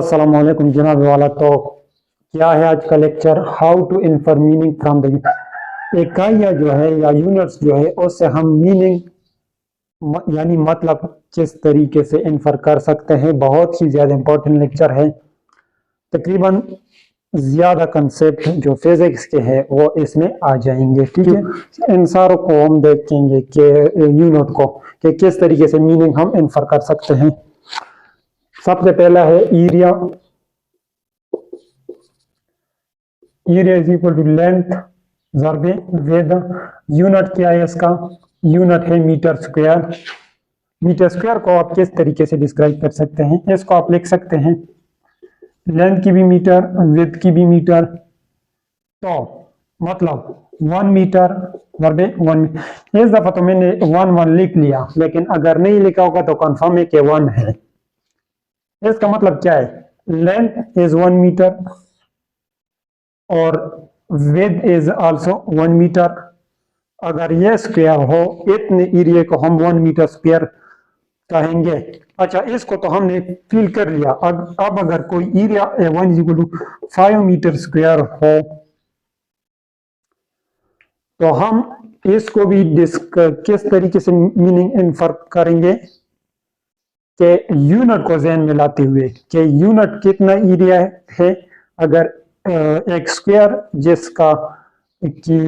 अस्सलाम वालेकुम जनाब वाला। तो क्या है आज का lecture, how to infer meaning from the इकाइयाँ जो है या यूनिट्स जो है उससे हम मीनिंग यानी मतलब किस तरीके से इन्फर कर सकते हैं। बहुत ही ज़्यादा इम्पोर्टेंट लेक्चर है। तकरीबन ज़्यादा कंसेप्ट जो फिजिक्स के हैं वो इसमें आ जाएंगे। ठीक है, इन सारों को हम देखेंगे कि यूनिट को कि किस तरीके से मीनिंग हम इन्फर कर सकते हैं। सबसे पहला है area. Area is equal to length ज़रबे विड्थ। यूनिट क्या है इसका? यूनिट है मीटर स्क्वायर। मीटर स्क्वायर को आप किस तरीके से डिस्क्राइब कर सकते हैं? इसको आप लिख सकते हैं लेंथ की भी मीटर, विड्थ की भी मीटर। तो मतलब 1 मीटर ज़रबे 1। इस दफा तो मैंने 1 लिख लिया, लेकिन अगर नहीं लिखा होगा तो कंफर्म है कि 1 है। इसका मतलब क्या है? लेंथ इज 1 मीटर और विड्थ इज आल्सो 1 मीटर। अगर ये स्क्वायर हो, इतने एरिया को हम 1 मीटर स्क्वायर कहेंगे। अच्छा, इसको तो हमने फील कर लिया। अब अगर कोई area 1 equal to 5 metre square हो तो हम इसको भी किस तरीके से मीनिंग इन्फर करेंगे कि यूनिट को ध्यान में लाते हुए कि यूनिट कितना एरिया है। अगर एक स्क्वायर जिसका की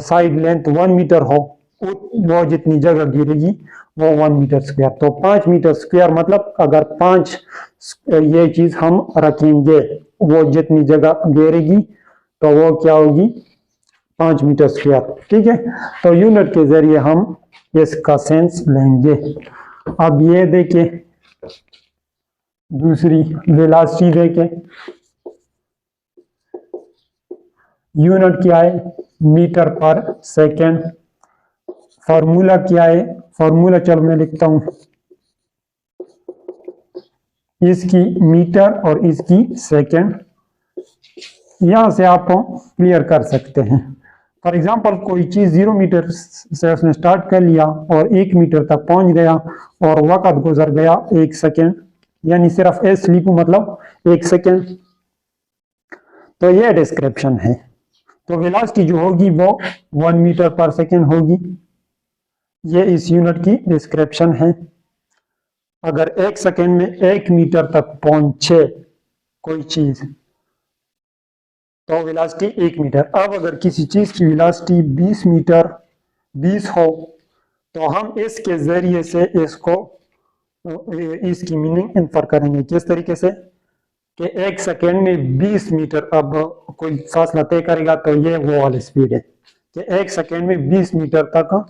साइड लेंथ 1 मीटर हो, वो जितनी जगह घेरेगी वो 1 मीटर स्क्वायर। तो 5 मीटर स्क्वायर मतलब अगर 5 ये चीज हम रखेंगे, वो जितनी जगह घेरेगी तो वो क्या होगी? 5 मीटर स्क्वायर। ठीक है, तो यूनिट के जरिए हम इसका सेंस लेंगे। अब ये देखें, दूसरी वेलोसिटी देखें। यूनिट क्या है? मीटर पर सेकेंड। फॉर्मूला क्या है? फॉर्मूला चलो मैं लिखता हूं, इसकी मीटर और इसकी सेकेंड। यहां से आप क्लियर कर सकते हैं। फॉर एग्जांपल कोई चीज 0 मीटर से उसने स्टार्ट कर लिया और 1 मीटर तक पहुंच गया और वक्त गुजर गया 1 सेकेंड, यानी सिर्फ एस लिखूं मतलब 1 सेकेंड। तो यह डिस्क्रिप्शन है। तो वेलोसिटी जो होगी वो 1 मीटर पर सेकेंड होगी। ये इस यूनिट की डिस्क्रिप्शन है। अगर 1 सेकेंड में 1 मीटर तक पहुंचे कोई चीज तो वेलोसिटी 1 मीटर। अब अगर किसी चीज की वेलोसिटी 20 मीटर 20 हो तो हम इसके जरिए से इसकी मीनिंग इन्फर करेंगे। किस तरीके से कि 1 सेकेंड में 20 मीटर अब कोई फासला तय करेगा तो ये वो वाली स्पीड है कि 1 सेकेंड में 20 मीटर तक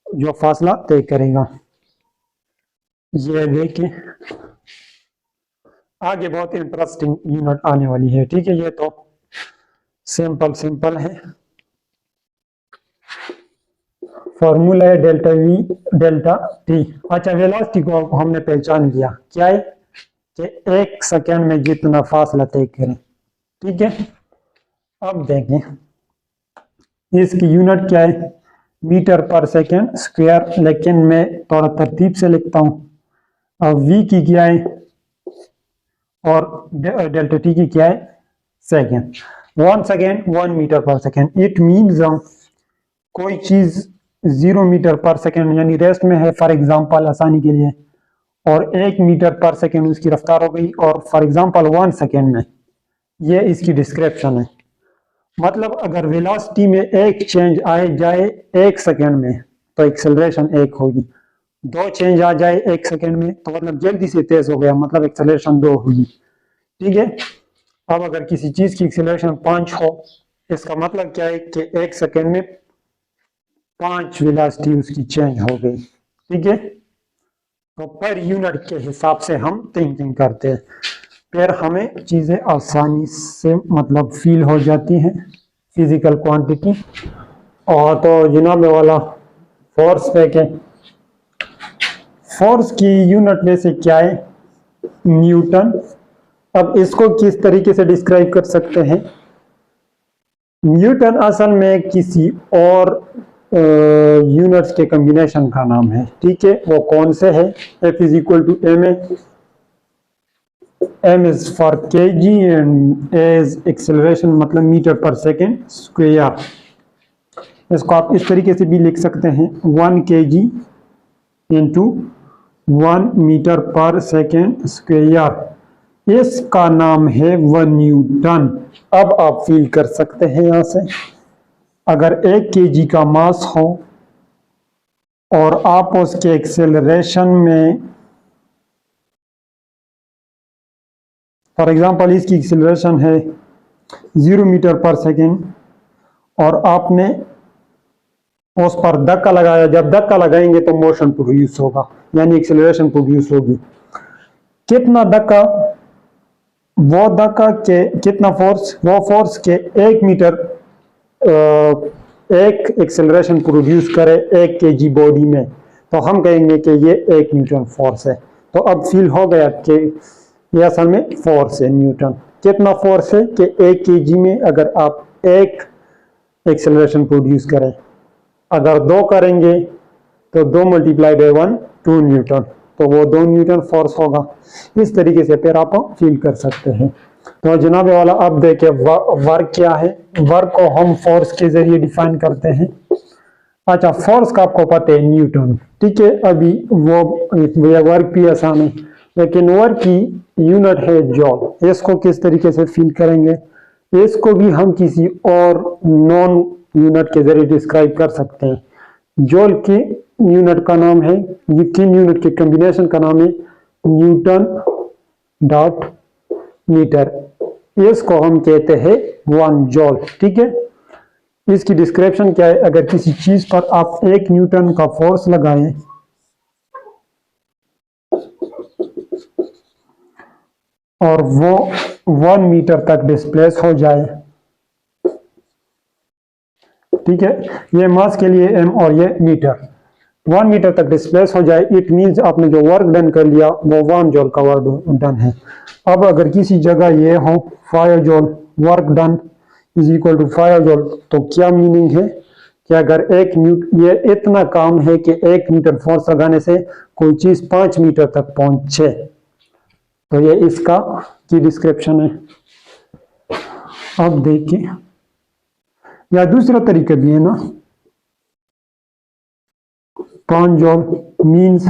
जो फासला तय करेगा। ये देखिए, आगे बहुत इंटरेस्टिंग यूनिट आने वाली है। ठीक है, ये तो सिंपल है। फॉर्मूला है डेल्टा वी डेल्टा टी। अच्छा, वेलोसिटी को हमने पहचान लिया, क्या है कि 1 सेकेंड में जितना फासला तय करें। ठीक है, अब देखें इसकी यूनिट क्या है? मीटर पर सेकेंड स्क्वायर, लेकिन मैं थोड़ा तरतीब से लिखता हूं। अब वी की क्या है और डेल्टा टी की क्या है? सेकेंड। 1 सेकेंड 1 मीटर पर सेकेंड। इट मीन्स कोई चीज 0 मीटर पर सेकेंड यानी रेस्ट में है, फॉर एग्जांपल आसानी के लिए, और 1 मीटर पर सेकेंड उसकी रफ्तार हो गई, और फॉर एग्जांपल 1 सेकेंड में। ये इसकी डिस्क्रिप्शन है। मतलब अगर वेलोसिटी में एक चेंज आए जाए 1 सेकेंड में तो एक्सेलरेशन 1 होगी। 2 चेंज आ जाए 1 सेकेंड में तो मतलब जल्दी से तेज हो गया, मतलब एक्सेलरेशन 2 होगी। ठीक है, अब अगर किसी चीज की एक्सेलरेशन 5 हो, इसका मतलब क्या है कि 1 सेकेंड में 5 वेलोसिटी उसकी चेंज हो गई। ठीक है, तो पर यूनिट के हिसाब से हम थिंकिंग करते हैं, फिर हमें चीजें आसानी से मतलब फील हो जाती हैं, फिजिकल क्वांटिटी। और तो जनाब वाला फोर्स पे के फोर्स की यूनिट में से क्या है? न्यूटन। अब इसको किस तरीके से डिस्क्राइब कर सकते हैं? न्यूटन असल में किसी और यूनिट्स के कॉम्बिनेशन का नाम है। ठीक है, वो कौन से है? F is equal to M A. m is for kg and a is acceleration मतलब मीटर पर सेकेंड स्क्वायर। इसको आप इस तरीके से भी लिख सकते हैं 1 kg इंटू 1 मीटर पर सेकेंड स्क्वायर। इसका नाम है 1 न्यूटन। अब आप फील कर सकते हैं यहां से, अगर 1 kg का मास हो और आप उसके एक्सेलरेशन में, फॉर एग्जांपल इसकी एक्सेलरेशन है 0 मीटर पर सेकेंड और आपने उस पर धक्का लगाया, जब धक्का लगाएंगे तो मोशन प्रोड्यूस होगा यानी एक्सेलरेशन प्रोड्यूस होगी। कितना धक्का? वो धक्का के कितना फोर्स? वो फोर्स के 1 मीटर एक एक्सेलरेशन प्रोड्यूस करे 1 kg बॉडी में, तो हम कहेंगे कि ये 1 न्यूटन फोर्स है। तो अब फील हो गया कि ये असल में फोर्स है न्यूटन। कितना फोर्स है कि 1 kg में अगर आप 1 एक्सेलरेशन प्रोड्यूस करें, अगर 2 करेंगे तो 2 मल्टीप्लाई बाय 1 2 न्यूटन, तो वो 2 न्यूटन फोर्स होगा। इस तरीके से फिर आप फील कर सकते हैं। तो जनाब वाला अब देखें वर्क क्या है। वर्क को हम फोर्स के जरिए डिफाइन करते हैं। अच्छा, फोर्स का आपको पता है न्यूटन, ठीक है। अभी वो वर्क भी आसान है, लेकिन वर्क की यूनिट है जॉल। इसको किस तरीके से फील करेंगे? इसको भी हम किसी और नॉन यूनिट के जरिए डिस्क्राइब कर सकते हैं। जॉल की यूनिट का नाम है, ये 3 यूनिट के कॉम्बिनेशन का नाम है न्यूटन डॉट मीटर। इसको हम कहते हैं 1 जॉल, ठीक है। इसकी डिस्क्रिप्शन क्या है? अगर किसी चीज पर आप 1 न्यूटन का फोर्स लगाएं और वो 1 मीटर तक डिस्प्लेस हो जाए, ठीक है, ये मास के लिए m और ये मीटर, 1 मीटर तक डिस्प्लेस हो जाए, इट मीन्स आपने जो वर्क डन कर लिया वो 1 जॉल का वर्क डन है। अब अगर किसी जगह ये हो 5 joule work done is equal to 5 joule, तो क्या मीनिंग है कि अगर 1 न्यूटन, ये इतना काम है कि 1 न्यूटन फोर्स लगाने से कोई चीज 5 मीटर तक पहुंचे, तो ये इसका की डिस्क्रिप्शन है। अब देखिए, या दूसरा तरीका भी है ना, 5 जॉल मीन्स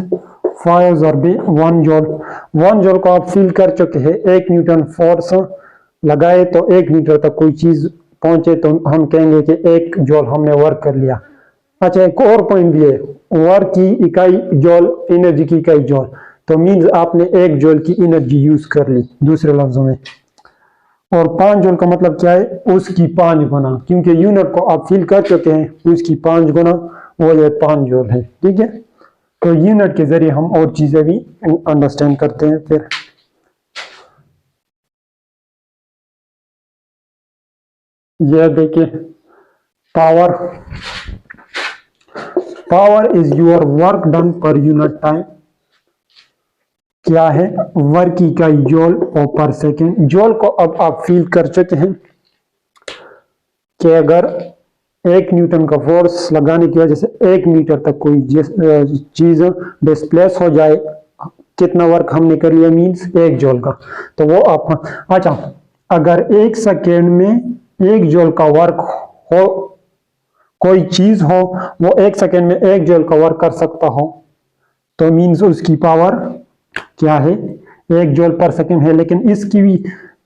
5 और 1 जॉल। 1 जॉल को आप फील कर चुके हैं। 1 न्यूटन फोर्स लगाए तो 1 मीटर तक कोई चीज पहुंचे तो हम कहेंगे कि 1 जॉल हमने वर्क कर लिया। अच्छा, एक और पॉइंट भी है, वर्क की इकाई जॉल, एनर्जी की इकाई जॉल, तो मीन्स आपने 1 जॉल की एनर्जी यूज कर ली दूसरे लफ्जों में। और 5 जॉल का मतलब क्या है? उसकी 5 गुना, क्योंकि यूनिट को आप फील कर चुके हैं, उसकी 5 गुना वो ये 5 जॉल है, ठीक है। तो यूनिट के जरिए हम और चीजें भी अंडरस्टैंड करते हैं। फिर यह देखिए, power, power is your work done per unit time. क्या है? वर्क की इकाई जॉल और पर सेकेंड। जॉल को अब आप फील कर चुके हैं कि अगर 1 न्यूटन का फोर्स लगाने की वजह से 1 मीटर तक कोई चीज डिस्प्लेस हो जाए, कितना वर्क हमने कर लिया? मीन्स 1 जॉल का। तो वो आप, अच्छा, अगर 1 सेकेंड में 1 जॉल का वर्क हो, कोई चीज हो वो 1 सेकेंड में 1 जॉल का वर्क कर सकता हो, तो मीन्स उसकी पावर क्या है? 1 जॉल पर सेकेंड है। लेकिन इसकी भी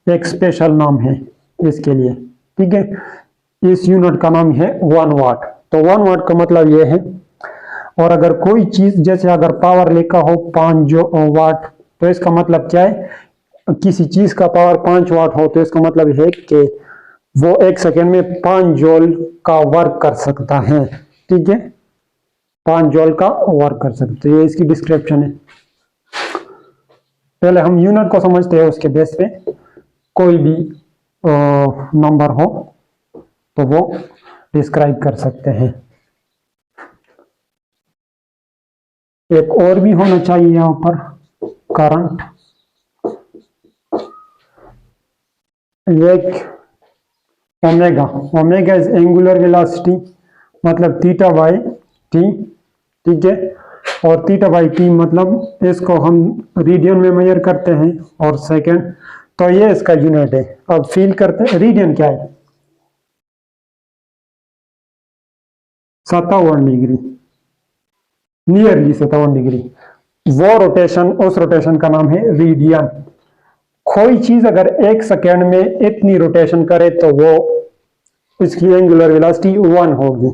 एक स्पेशल नाम है इसके लिए, ठीक है। इस यूनिट का नाम है 1 वाट। तो 1 वाट का मतलब यह है, और अगर कोई चीज, जैसे अगर पावर लिखा हो 5 वाट, तो इसका मतलब क्या है? किसी चीज का पावर 5 वाट हो तो इसका मतलब है कि वो 1 सेकेंड में 5 जॉल का वर्क कर सकता है, ठीक है, 5 जॉल का वर्क कर सकते हैं। ये इसकी डिस्क्रिप्शन है। पहले हम यूनिट को समझते हैं, उसके बेस पे कोई भी नंबर हो तो वो डिस्क्राइब कर सकते हैं। एक और भी होना चाहिए यहां पर, करंट। एक omega, omega is angular velocity, मतलब थीटा बाय टी, ठीक है। और थीटा बाई टी मतलब इसको हम रेडियन में मेजर करते हैं और सेकंड, तो ये इसका यूनिट है। अब फील करते हैं रेडियन क्या है, 57 डिग्री, नियरली 57 डिग्री। वो रोटेशन, उस रोटेशन का नाम है रेडियन। कोई चीज अगर 1 सेकेंड में इतनी रोटेशन करे तो वो इसकी एंगुलर वेलोसिटी 1 होगी।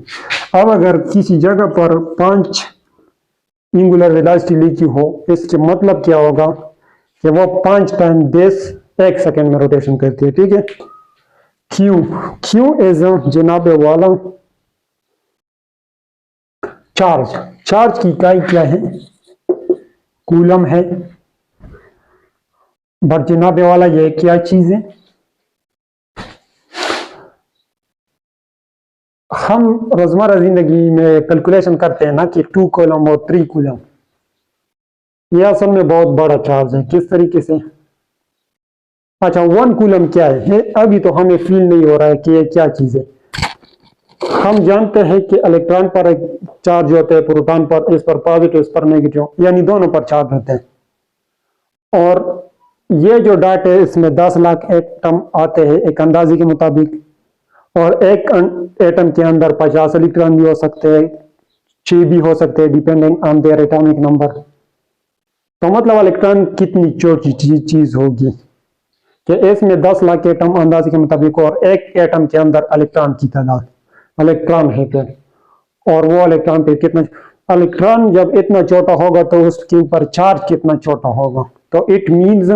अब अगर किसी जगह पर 5 एंगुलर वेलोसिटी लिखी हो, इसके मतलब क्या होगा कि वो 5 टाइम बेस 1 सेकेंड में रोटेशन करती है, ठीक है। क्यू इज जनाब वाला चार्ज की इकाई क्या है, कूलम है। बट जनाब वाला ये क्या चीज है, हम रोजमर्रा जिंदगी में कैलकुलेशन करते हैं ना कि 2 कूलम और 3 कूलम, यह असल में बहुत बड़ा चार्ज है। किस तरीके से, अच्छा 1 कूलम क्या है, अभी तो हमें फील नहीं हो रहा है कि ये क्या चीज है। हम जानते हैं कि इलेक्ट्रॉन पर एक चार्ज होता है, प्रोटॉन पर, इस पर पॉजिटिव इस पर नेगेटिव, यानी दोनों पर चार्ज होते हैं। और ये जो डाट है इसमें 10 लाख एटम आते हैं एक अंदाजे के मुताबिक, और एक एटम के अंदर 50 इलेक्ट्रॉन भी हो सकते हैं, 6 भी हो सकते हैं, depending on their atomic number. तो मतलब इलेक्ट्रॉन कितनी छोटी चीज होगी कि इसमें 10 लाख एटम अंदाजे के मुताबिक, और एक एटम के अंदर इलेक्ट्रॉन की तादाद, इलेक्ट्रॉन है फिर, और वो इलेक्ट्रॉन पे कितना, इलेक्ट्रॉन जब इतना छोटा होगा तो उसके ऊपर चार्ज कितना छोटा होगा। तो इट मींस,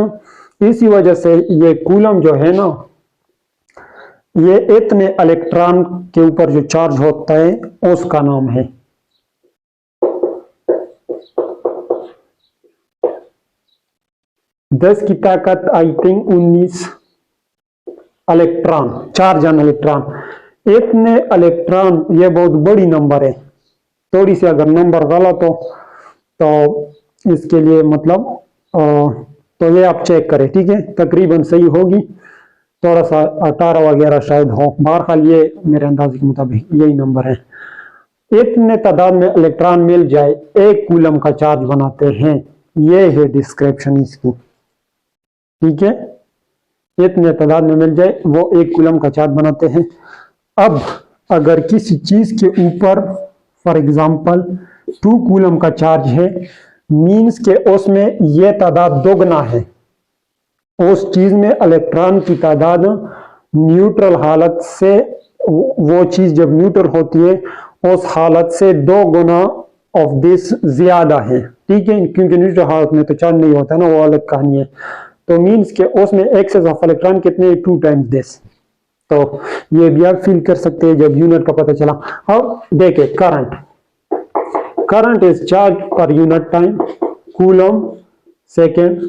इसी वजह से ये कूलम जो है ना, ये इतने इलेक्ट्रॉन के ऊपर जो चार्ज होता है उसका नाम है। दस की ताकत I think 19 electron, charge on electron. इतने इलेक्ट्रॉन, ये बहुत बड़ी नंबर है। थोड़ी सी अगर नंबर गलत हो तो इसके लिए मतलब तो ये आप चेक करें, ठीक है, तकरीबन सही होगी, थोड़ा सा 18 वगैरह शायद हो। बहरहाल ये मेरे अंदाजे के मुताबिक यही नंबर है। इतने तादाद में इलेक्ट्रॉन मिल जाए 1 कूलम का चार्ज बनाते हैं, ये है डिस्क्रिप्शन इसकी, ठीक है। इतने तादाद में मिल जाए वो 1 कूलम का चार्ज बनाते हैं। अब अगर किसी चीज के ऊपर फॉर एग्जांपल 2 कूलम का चार्ज है, मींस के उसमें यह तादाद दोगुना है। उस चीज में इलेक्ट्रॉन की तादाद न्यूट्रल हालत से, वो चीज जब न्यूट्रल होती है उस हालत से 2 गुना ऑफ दिस ज्यादा है, ठीक है। क्योंकि न्यूट्रल हालत में तो चार्ज नहीं होता ना, वो अलग कहानी है। तो मींस के उसमें एक्सेस ऑफ इलेक्ट्रॉन कितने, 2 टाइम्स दिस। तो ये भी आप फील कर सकते हैं जब यूनिट का पता चला। अब देखें current is charge per unit time, coulomb second,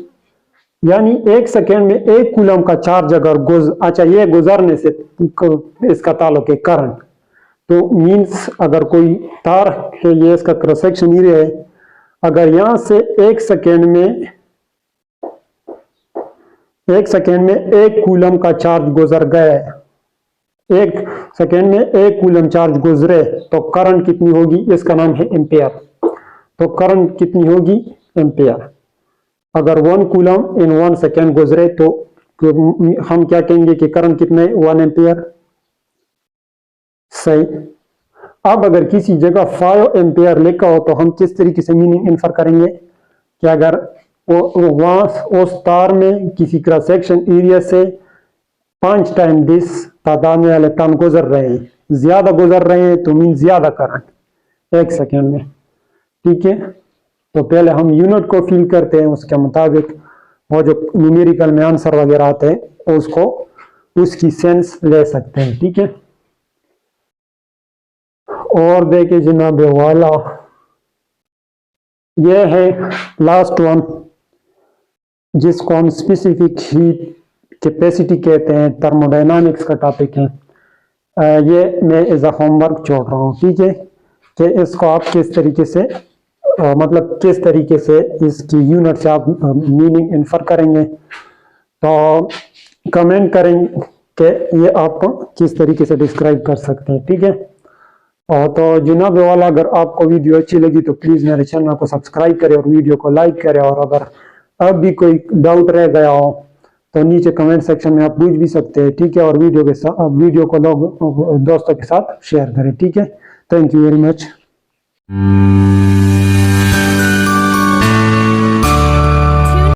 यानी 1 सेकेंड में 1 कूलम का चार्ज अगर अच्छा ये गुजरने से इसका ताल्लुक है करंट। तो मींस अगर कोई तार है, ये इसका क्रॉस सेक्शन एरिया है, अगर यहां से 1 सेकेंड में 1 कूलम का चार्ज गुजर गया, 1 सेकेंड में 1 कूलम चार्ज गुजरे, तो करंट कितनी होगी, इसका नाम है एम्पियर। तो करंट कितनी होगी, एम्पियर। अगर 1 कूलम इन 1 सेकेंड गुजरे तो हम क्या कहेंगे कि करंट कितना है, 1 एम्पियर, सही। अब अगर किसी जगह 5 एम्पियर लिखा हो तो हम किस तरीके से मीनिंग इन्फर करेंगे कि अगर वहां उस तार में किसी क्रॉस सेक्शन एरिया से 5 टाइम दिस तादाद में इलेक्ट्रॉन गुजर रहे हैं, ज्यादा गुजर रहे हैं, तो मीन ज्यादा करंट 1 सेकेंड में, ठीक है। तो पहले हम यूनिट को फील करते हैं, उसके मुताबिक वो जो न्यूमेरिकल में आंसर वगैरह आते हैं उसको, उसकी सेंस ले सकते हैं, ठीक है। और देखे जनाब वाला, ये है लास्ट वन जिसको हम स्पेसिफिक हीट कैपेसिटी कहते हैं, थर्मोडायनामिक्स का टॉपिक है। ये मैं एज अ होमवर्क छोड़ रहा हूँ, ठीक है, कि इसको आप किस तरीके से मतलब किस तरीके से इसकी यूनिट से आप मीनिंग इन्फर करेंगे। तो कमेंट करेंगे कि ये आप किस तरीके से डिस्क्राइब कर सकते हैं, ठीक है। और तो जनाब वाला, अगर आपको वीडियो अच्छी लगी तो प्लीज़ मेरे चैनल को सब्सक्राइब करें और वीडियो को लाइक करें। और अगर अब भी कोई डाउट रह गया हो तो नीचे कमेंट सेक्शन में आप पूछ भी सकते हैं, ठीक है। और वीडियो को लोग दोस्तों के साथ शेयर करें, ठीक है। Thank you very much.